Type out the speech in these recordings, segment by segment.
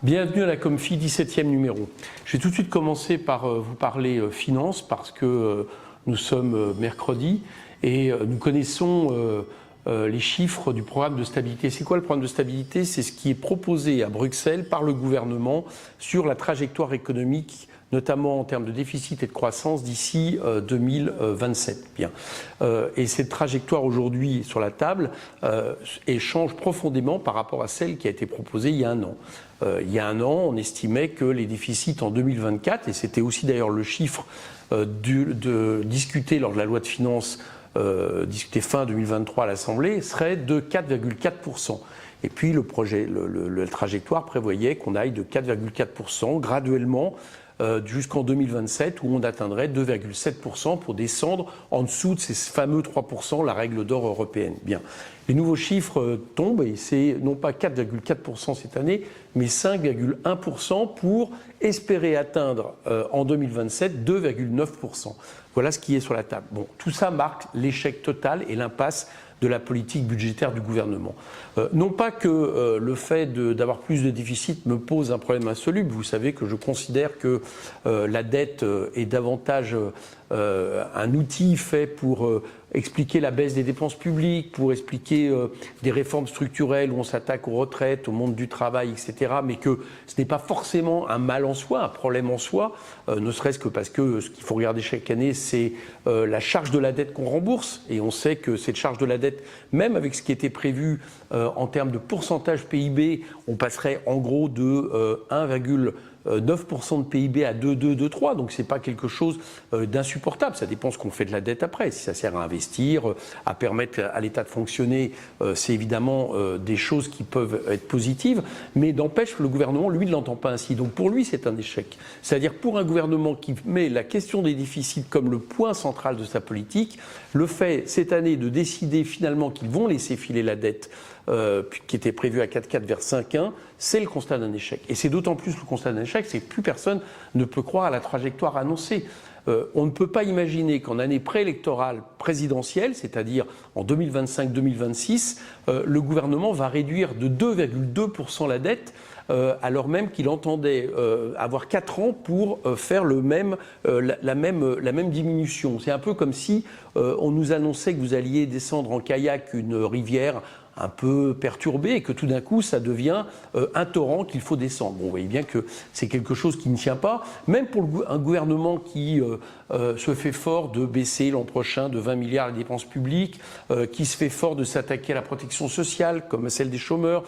Bienvenue à la Comfi 17e numéro. Je vais tout de suite commencer par vous parler finances parce que nous sommes mercredi et nous connaissons les chiffres du programme de stabilité. C'est quoi le programme de stabilité? C'est ce qui est proposé à Bruxelles par le gouvernement sur la trajectoire économique, notamment en termes de déficit et de croissance d'ici 2027. Bien. Et cette trajectoire aujourd'hui sur la table change profondément par rapport à celle qui a été proposée il y a un an. Il y a un an, on estimait que les déficits en 2024, et c'était aussi d'ailleurs le chiffre discuté lors de la loi de finances discuté fin 2023 à l'Assemblée, serait de 4,4%. Et puis la trajectoire prévoyait qu'on aille de 4,4% graduellement jusqu'en 2027 où on atteindrait 2,7% pour descendre en dessous de ces fameux 3%, la règle d'or européenne. Bien. Les nouveaux chiffres tombent et c'est non pas 4,4% cette année, mais 5,1% pour espérer atteindre en 2027 2,9%. Voilà ce qui est sur la table. Bon, tout ça marque l'échec total et l'impasse de la politique budgétaire du gouvernement. Non pas que le fait d'avoir plus de déficit me pose un problème insoluble. Vous savez que je considère que la dette est davantage un outil fait pour expliquer la baisse des dépenses publiques, pour expliquer des réformes structurelles où on s'attaque aux retraites, au monde du travail, etc. Mais que ce n'est pas forcément un mal en soi, un problème en soi, ne serait-ce que parce que ce qu'il faut regarder chaque année, c'est la charge de la dette qu'on rembourse. Et on sait que cette charge de la dette, même avec ce qui était prévu en termes de pourcentage PIB, on passerait en gros de 1,9% de PIB à 2,2, 2,3, donc c'est pas quelque chose d'insupportable. Ça dépend ce qu'on fait de la dette après. Si ça sert à investir, à permettre à l'État de fonctionner, c'est évidemment des choses qui peuvent être positives, mais n'empêche que le gouvernement, lui, ne l'entend pas ainsi. Donc pour lui, c'est un échec. C'est-à-dire pour un gouvernement qui met la question des déficits comme le point central de sa politique, le fait cette année de décider finalement qu'ils vont laisser filer la dette qui était prévu à 4,4 vers 5,1, c'est le constat d'un échec. Et c'est d'autant plus le constat d'un échec, c'est que plus personne ne peut croire à la trajectoire annoncée. On ne peut pas imaginer qu'en année préélectorale présidentielle, c'est-à-dire en 2025-2026, le gouvernement va réduire de 2,2% la dette, alors même qu'il entendait avoir 4 ans pour faire la même diminution. C'est un peu comme si on nous annonçait que vous alliez descendre en kayak une rivière un peu perturbé et que tout d'un coup ça devient un torrent qu'il faut descendre. Bon, vous voyez bien que c'est quelque chose qui ne tient pas, même pour un gouvernement qui se fait fort de baisser l'an prochain de 20 milliards les dépenses publiques, qui se fait fort de s'attaquer à la protection sociale comme à celle des chômeurs,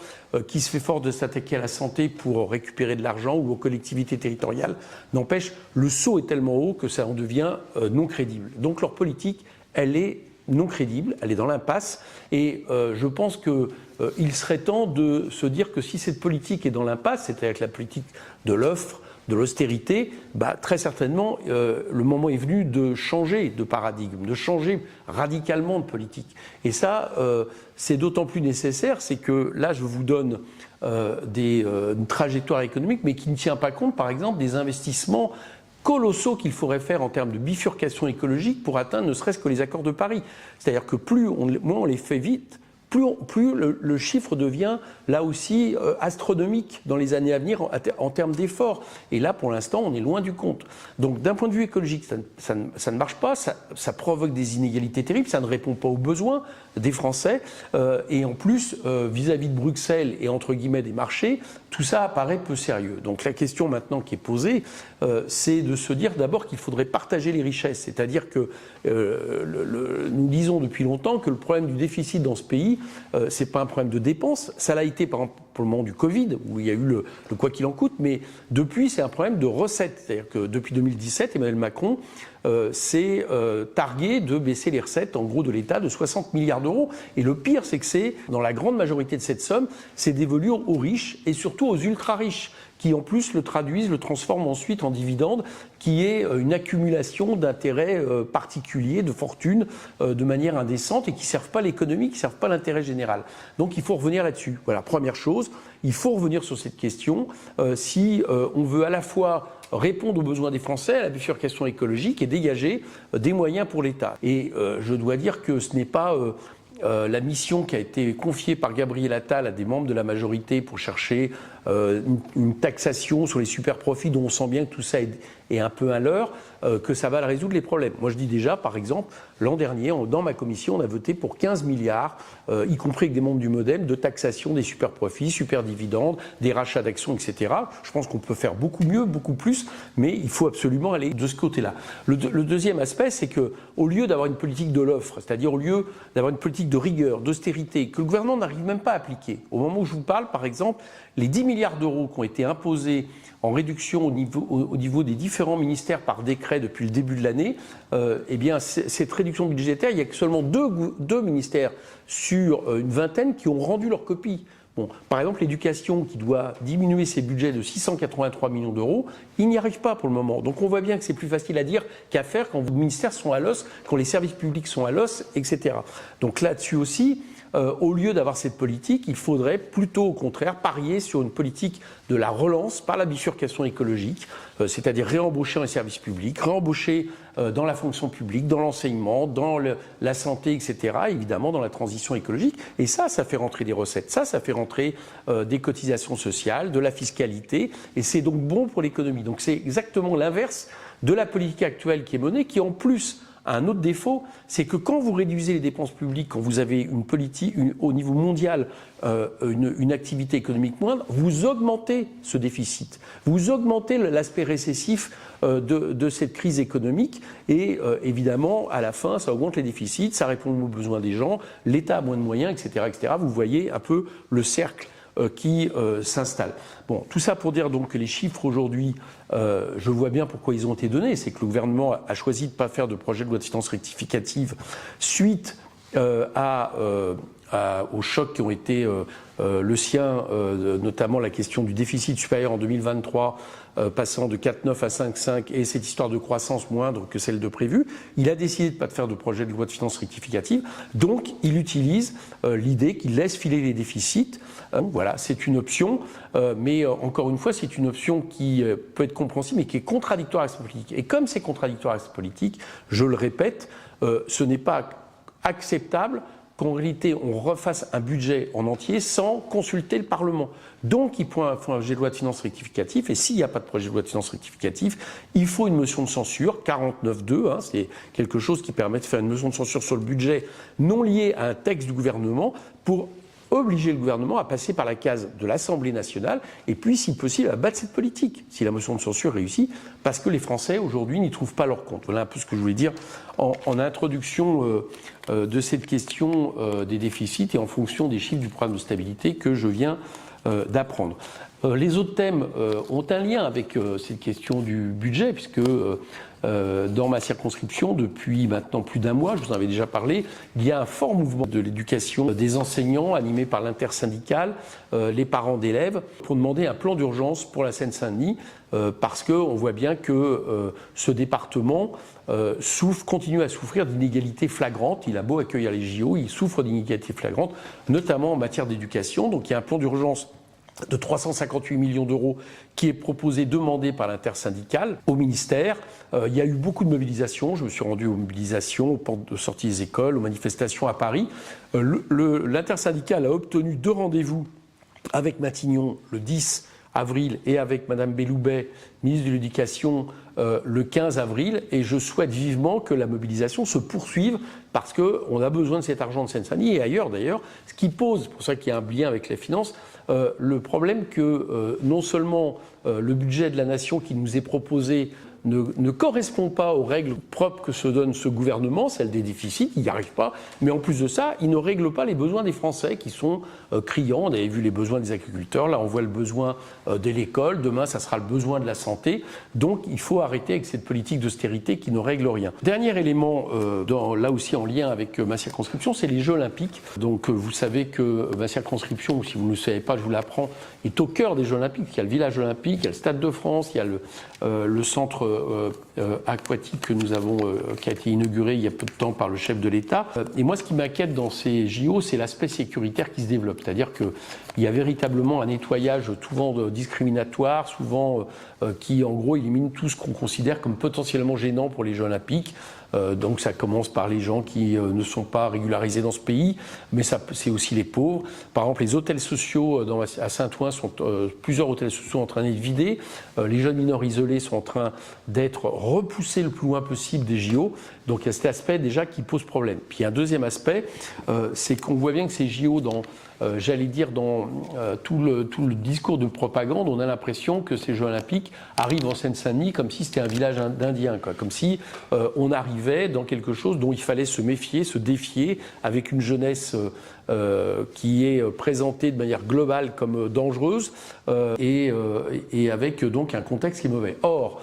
qui se fait fort de s'attaquer à la santé pour récupérer de l'argent ou aux collectivités territoriales. N'empêche, le saut est tellement haut que ça en devient non crédible. Donc leur politique, elle est non crédible, elle est dans l'impasse et je pense qu'il serait temps de se dire que si cette politique est dans l'impasse, c'est-à-dire que la politique de l'offre, de l'austérité, très certainement le moment est venu de changer de paradigme, de changer radicalement de politique. Et ça, c'est d'autant plus nécessaire, c'est que là je vous donne une trajectoire économique mais qui ne tient pas compte par exemple des investissements colossaux qu'il faudrait faire en termes de bifurcation écologique pour atteindre ne serait-ce que les accords de Paris. C'est-à-dire que moins on les fait vite, plus le chiffre devient là aussi astronomique dans les années à venir en termes d'efforts. Et là, pour l'instant, on est loin du compte. Donc d'un point de vue écologique, ça ne marche pas, ça provoque des inégalités terribles, ça ne répond pas aux besoins des Français. Et en plus, vis-à-vis de Bruxelles et entre guillemets des marchés, tout ça apparaît peu sérieux. Donc la question maintenant qui est posée, c'est de se dire d'abord qu'il faudrait partager les richesses. C'est-à-dire que nous disons depuis longtemps que le problème du déficit dans ce pays, c'est pas un problème de dépenses. Ça l'a été par exemple pour le moment du Covid, où il y a eu le quoi qu'il en coûte, mais depuis c'est un problème de recettes. C'est-à-dire que depuis 2017, Emmanuel Macron s'est targué de baisser les recettes en gros de l'État de 60 milliards d'euros. Et le pire, c'est que dans la grande majorité de cette somme, c'est dévolu aux riches et surtout aux ultra-riches, qui en plus le traduisent, le transforment ensuite en dividendes, qui est une accumulation d'intérêts particuliers, de fortune, de manière indécente et qui ne servent pas l'économie, qui ne servent pas l'intérêt général. Donc il faut revenir là-dessus. Voilà, première chose, il faut revenir sur cette question si on veut à la fois répondre aux besoins des Français, à la bifurcation écologique et dégager des moyens pour l'État. Et je dois dire que ce n'est pas la mission qui a été confiée par Gabriel Attal à des membres de la majorité pour chercher une taxation sur les super profits dont on sent bien que tout ça est un peu un leurre, que ça va résoudre les problèmes. Moi je dis déjà, par exemple, l'an dernier, dans ma commission, on a voté pour 15 milliards, y compris avec des membres du MoDem, de taxation des super profits, super dividendes, des rachats d'actions, etc. Je pense qu'on peut faire beaucoup mieux, beaucoup plus, mais il faut absolument aller de ce côté-là. Le deuxième aspect, c'est que au lieu d'avoir une politique de l'offre, c'est-à-dire au lieu d'avoir une politique de rigueur, d'austérité, que le gouvernement n'arrive même pas à appliquer, au moment où je vous parle, par exemple, les 10 milliards d'euros qui ont été imposés en réduction au niveau des différents ministères par décret depuis le début de l'année, eh bien, cette réduction budgétaire, il y a que seulement deux ministères sur une vingtaine qui ont rendu leur copie. Bon, par exemple, l'éducation qui doit diminuer ses budgets de 683 millions d'euros, il n'y arrive pas pour le moment. Donc on voit bien que c'est plus facile à dire qu'à faire quand vos ministères sont à l'os, quand les services publics sont à l'os, etc. Donc là-dessus aussi, au lieu d'avoir cette politique, il faudrait plutôt au contraire parier sur une politique de la relance par la bifurcation écologique, c'est-à-dire réembaucher dans les services publics, réembaucher dans la fonction publique, dans l'enseignement, dans la santé, etc., évidemment dans la transition écologique. Et ça fait rentrer des recettes, ça fait rentrer des cotisations sociales, de la fiscalité, et c'est donc bon pour l'économie. Donc c'est exactement l'inverse de la politique actuelle qui est menée, qui en plus un autre défaut, c'est que quand vous réduisez les dépenses publiques, quand vous avez une politique au niveau mondial, une activité économique moindre, vous augmentez ce déficit, vous augmentez l'aspect récessif de cette crise économique et évidemment, à la fin, ça augmente les déficits, ça répond aux besoins des gens, l'État a moins de moyens, etc., etc. Vous voyez un peu le cercle qui s'installe. Bon, tout ça pour dire donc que les chiffres aujourd'hui, je vois bien pourquoi ils ont été donnés, c'est que le gouvernement a choisi de ne pas faire de projet de loi de finances rectificative suite aux chocs qui ont été le sien, notamment la question du déficit supérieur en 2023, passant de 4,9 à 5,5 et cette histoire de croissance moindre que celle de prévue. Il a décidé de ne pas faire de projet de loi de finances rectificative, donc il utilise l'idée qu'il laisse filer les déficits. Voilà, c'est une option, mais encore une fois, c'est une option qui peut être compréhensible, mais qui est contradictoire avec sa politique. Et comme c'est contradictoire avec sa politique, je le répète, ce n'est pas acceptable qu'en réalité on refasse un budget en entier sans consulter le Parlement. Donc il faut un projet de loi de finances rectificatif, et s'il n'y a pas de projet de loi de finances rectificatif, il faut une motion de censure, 49.2, c'est quelque chose qui permet de faire une motion de censure sur le budget non liée à un texte du gouvernement pour obliger le gouvernement à passer par la case de l'Assemblée nationale et puis, si possible, à battre cette politique, si la motion de censure réussit, parce que les Français, aujourd'hui, n'y trouvent pas leur compte. Voilà un peu ce que je voulais dire en introduction de cette question des déficits et en fonction des chiffres du programme de stabilité que je viens d'apprendre. Les autres thèmes ont un lien avec cette question du budget, puisque dans ma circonscription, depuis maintenant plus d'un mois, je vous en avais déjà parlé, il y a un fort mouvement de l'éducation des enseignants animé par l'intersyndicale, les parents d'élèves, pour demander un plan d'urgence pour la Seine-Saint-Denis, parce qu'on voit bien que ce département continue à souffrir d'inégalités flagrantes. Il a beau accueillir les JO, il souffre d'inégalités flagrantes, notamment en matière d'éducation. Donc il y a un plan d'urgence de 358 millions d'euros qui est proposé, demandé par l'intersyndicale au ministère. Il y a eu beaucoup de mobilisations. Je me suis rendu aux mobilisations, aux portes de sortie des écoles, aux manifestations à Paris. L'intersyndicale a obtenu 2 rendez-vous avec Matignon le 10 avril et avec Madame Belloubet, ministre de l'Éducation, le 15 avril. Et je souhaite vivement que la mobilisation se poursuive parce qu'on a besoin de cet argent de Seine-Saint-Denis et ailleurs d'ailleurs, ce qui pose, pour ça qu'il y a un lien avec les finances, le problème que non seulement le budget de la nation qui nous est proposé ne correspond pas aux règles propres que se donne ce gouvernement, celle des déficits, il n'y arrive pas, mais en plus de ça, il ne règle pas les besoins des Français qui sont criants. On avait vu les besoins des agriculteurs, là on voit le besoin de l'école, demain ça sera le besoin de la santé, donc il faut arrêter avec cette politique d'austérité qui ne règle rien. Dernier élément, là aussi en lien avec ma circonscription, c'est les Jeux Olympiques. Donc vous savez que ma circonscription, ou si vous ne le savez pas, je vous l'apprends, est au cœur des Jeux Olympiques. Il y a le village olympique, il y a le Stade de France, il y a le centre aquatique que nous avons, qui a été inauguré il y a peu de temps par le chef de l'État. Et moi, ce qui m'inquiète dans ces JO, c'est l'aspect sécuritaire qui se développe. C'est-à-dire qu'il y a véritablement un nettoyage souvent discriminatoire, souvent qui, en gros, élimine tout ce qu'on considère comme potentiellement gênant pour les Jeux Olympiques. Donc ça commence par les gens qui ne sont pas régularisés dans ce pays, mais c'est aussi les pauvres. Par exemple, les hôtels sociaux à Saint-Ouen plusieurs hôtels sociaux sont en train d'être vidés. Les jeunes mineurs isolés sont en train d'être repoussés le plus loin possible des JO. Donc il y a cet aspect déjà qui pose problème. Puis il y a un deuxième aspect, c'est qu'on voit bien que ces JO, dans tout le discours de propagande, on a l'impression que ces Jeux Olympiques arrivent en Seine-Saint-Denis comme si c'était un village d'Indiens, comme si on arrivait dans quelque chose dont il fallait se méfier, se défier, avec une jeunesse qui est présentée de manière globale comme dangereuse et avec donc un contexte qui est mauvais. Or,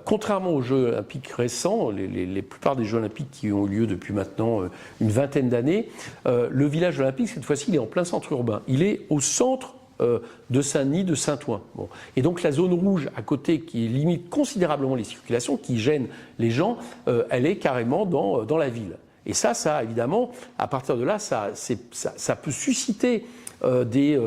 contrairement aux Jeux Olympiques récents, les plupart des Jeux Olympiques qui ont eu lieu depuis maintenant une vingtaine d'années, le village olympique, cette fois-ci, il est en plein centre urbain. Il est au centre de Saint-Denis, de Saint-Ouen. Bon. Et donc la zone rouge à côté, qui limite considérablement les circulations, qui gêne les gens, elle est carrément dans la ville. Et ça évidemment, à partir de là, ça peut susciter des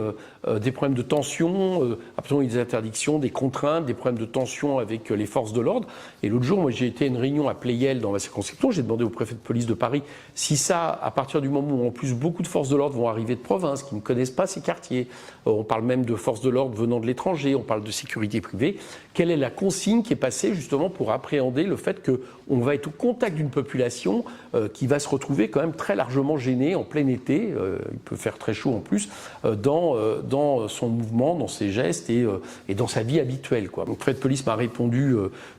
problèmes de tension, absolument des interdictions, des contraintes, des problèmes de tension avec les forces de l'ordre. Et l'autre jour, moi, j'ai été à une réunion à Pleyel dans ma circonscription. J'ai demandé au préfet de police de Paris si ça, à partir du moment où en plus beaucoup de forces de l'ordre vont arriver de province, qui ne connaissent pas ces quartiers, on parle même de forces de l'ordre venant de l'étranger, on parle de sécurité privée, quelle est la consigne qui est passée justement pour appréhender le fait qu'on va être au contact d'une population qui va se retrouver quand même très largement gênée en plein été, il peut faire très chaud en plus, dans son mouvement, dans ses gestes et dans sa vie habituelle, quoi. Donc, le préfet de police m'a répondu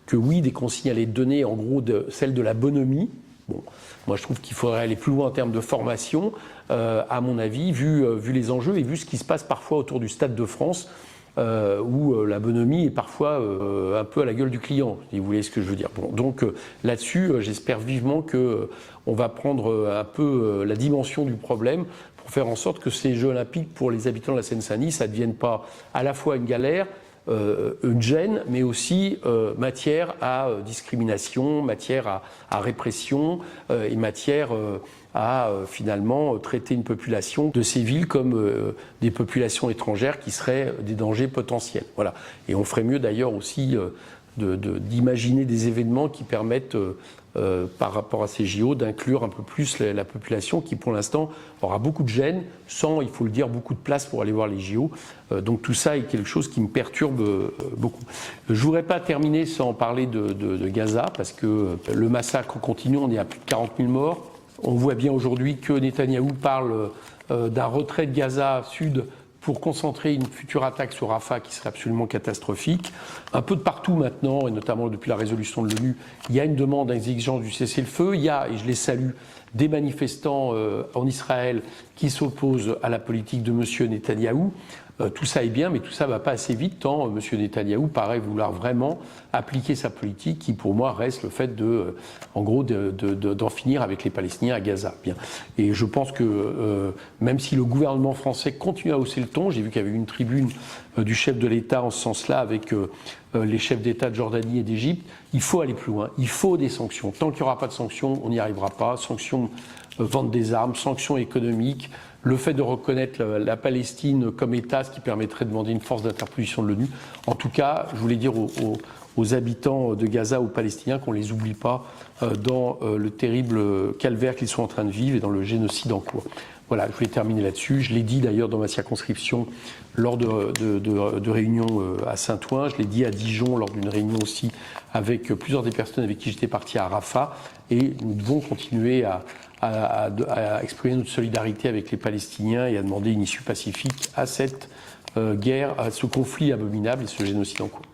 que oui, des consignes allaient être données, en gros, celle de la bonhomie. Bon, moi je trouve qu'il faudrait aller plus loin en termes de formation, à mon avis, vu les enjeux et vu ce qui se passe parfois autour du Stade de France, où la bonhomie est parfois un peu à la gueule du client, si vous voulez ce que je veux dire. Bon, donc là-dessus, j'espère vivement qu'on va prendre un peu la dimension du problème pour faire en sorte que ces Jeux Olympiques, pour les habitants de la Seine-Saint-Denis, ça ne devienne pas à la fois une galère, une gêne, mais aussi matière à discrimination, matière à répression et matière à finalement traiter une population de ces villes comme des populations étrangères qui seraient des dangers potentiels. Voilà. Et on ferait mieux d'ailleurs aussi d'imaginer des événements qui permettent, par rapport à ces JO, d'inclure un peu plus la population qui, pour l'instant, aura beaucoup de gêne, sans, il faut le dire, beaucoup de place pour aller voir les JO. Donc tout ça est quelque chose qui me perturbe beaucoup. Je ne voudrais pas terminer sans parler de Gaza, parce que le massacre continue, on est à plus de 40 000 morts. On voit bien aujourd'hui que Netanyahou parle d'un retrait de Gaza sud pour concentrer une future attaque sur Rafah qui serait absolument catastrophique. Un peu de partout maintenant, et notamment depuis la résolution de l'ONU, il y a une demande d'exigence du cessez-le-feu. Il y a, et je les salue, des manifestants en Israël qui s'opposent à la politique de M. Netanyahou. Tout ça est bien, mais tout ça ne va pas assez vite, tant M. Netanyahou paraît vouloir vraiment appliquer sa politique qui, pour moi, reste le fait d'en finir avec les Palestiniens à Gaza. Bien. Et je pense que même si le gouvernement français continue à hausser le ton, j'ai vu qu'il y avait eu une tribune du chef de l'État en ce sens-là avec les chefs d'État de Jordanie et d'Égypte, il faut aller plus loin, il faut des sanctions. Tant qu'il n'y aura pas de sanctions, on n'y arrivera pas. Sanctions vente des armes, sanctions économiques, le fait de reconnaître la Palestine comme État, ce qui permettrait de demander une force d'interposition de l'ONU. En tout cas, je voulais dire aux habitants de Gaza, aux Palestiniens, qu'on ne les oublie pas dans le terrible calvaire qu'ils sont en train de vivre et dans le génocide en cours. Voilà, je voulais terminer là-dessus. Je l'ai dit d'ailleurs dans ma circonscription lors de réunions à Saint-Ouen. Je l'ai dit à Dijon lors d'une réunion aussi avec plusieurs des personnes avec qui j'étais parti à Rafah. Et nous devons continuer à exprimer notre solidarité avec les Palestiniens et à demander une issue pacifique à cette guerre, à ce conflit abominable et ce génocide en cours.